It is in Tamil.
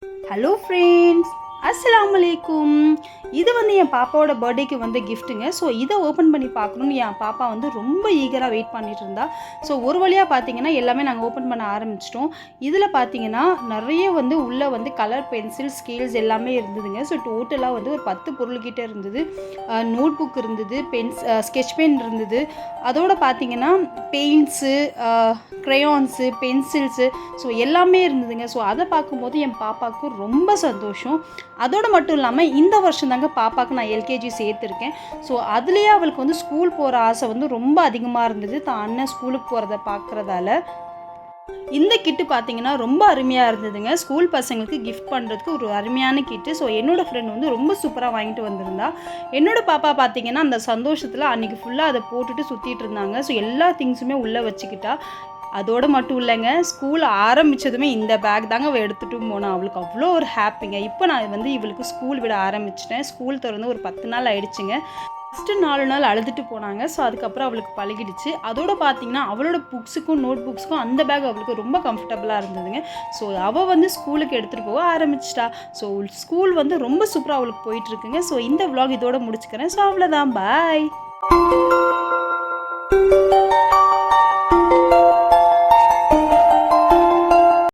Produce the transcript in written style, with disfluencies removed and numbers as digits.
ஹலோ ஃப்ரெண்ட்ஸ், அஸ்ஸலாமு அலைக்கும். இது வந்து என் பாப்பாவோட பர்த்டேக்கு வந்து கிஃப்ட்டுங்க. ஸோ இதை ஓப்பன் பண்ணி பார்க்கணுன்னு என் பாப்பா வந்து ரொம்ப ஈகராக வெயிட் பண்ணிட்டு இருந்தா. ஸோ ஒரு வழியாக பார்த்தீங்கன்னா எல்லாமே நாங்கள் ஓப்பன் பண்ண ஆரம்பிச்சிட்டோம். இதில் பார்த்தீங்கன்னா நிறைய வந்து உள்ளே வந்து கலர் பென்சில் ஸ்கேல்ஸ் எல்லாமே இருந்ததுங்க. ஸோ டோட்டலாக வந்து ஒரு 10 பொருள்கிட்ட இருந்தது. நோட் புக் இருந்தது, ஸ்கெட்ச் பென் இருந்தது. அதோடு பார்த்தீங்கன்னா பெயிண்ட்ஸு, க்ரையான்ஸு, பென்சில்ஸு, ஸோ எல்லாமே இருந்ததுங்க. ஸோ அதை பார்க்கும்போது என் பாப்பாவுக்கு ரொம்ப சந்தோஷம். அதோடு மட்டும் இல்லாமல் இந்த வருஷம் தாங்க பாப்பாவுக்கு நான் எல்கேஜி சேர்த்துருக்கேன். ஸோ அதுலேயே அவளுக்கு வந்து ஸ்கூல் போகிற ஆசை வந்து ரொம்ப அதிகமாக இருந்தது, தான் அண்ணன் ஸ்கூலுக்கு போகிறத பார்க்குறதால. இந்த கிட்டு பார்த்தீங்கன்னா ரொம்ப அருமையாக இருந்ததுங்க. ஸ்கூல் பசங்களுக்கு கிஃப்ட் பண்ணுறதுக்கு ஒரு அருமையான கிட்டு. ஸோ என்னோடய ஃப்ரெண்ட் வந்து ரொம்ப சூப்பராக வாங்கிட்டு வந்திருந்தா. என்னோடய பாப்பா பார்த்தீங்கன்னா அந்த சந்தோஷத்தில் அன்றைக்கி ஃபுல்லாக அதை போட்டுட்டு சுற்றிட்டு இருந்தாங்க. ஸோ எல்லா திங்ஸுமே உள்ளே வச்சுக்கிட்டா. அதோடு மட்டும் இல்லைங்க, ஸ்கூல் ஆரம்பித்ததுமே இந்த பேக் தாங்க அவள் எடுத்துகிட்டும் போனால். அவளுக்கு அவ்வளோ ஒரு ஹாப்பிங்க. இப்போ நான் வந்து இவளுக்கு ஸ்கூல் விட ஆரம்பிச்சிட்டேன். ஸ்கூல் திறந்து ஒரு 10 நாள் ஆகிடுச்சுங்க. ஃபஸ்ட்டு 4 நாள் அழுதுட்டு போனாங்க. ஸோ அதுக்கப்புறம் அவளுக்கு பழகிடுச்சு. அதோடு பார்த்திங்கன்னா அவளோட புக்ஸுக்கும் நோட் புக்ஸுக்கும் அந்த பேக் அவளுக்கு ரொம்ப கம்ஃபர்டபுளாக இருந்ததுங்க. ஸோ அவள் வந்து ஸ்கூலுக்கு எடுத்துகிட்டு போக ஆரம்பிச்சிட்டா. ஸோ ஸ்கூல் வந்து ரொம்ப சூப்பராக அவளுக்கு போயிட்டுருக்குங்க. ஸோ இந்த விலாக் இதோட முடிச்சுக்கிறேன். ஸோ அவ்வளோதான், பாய்.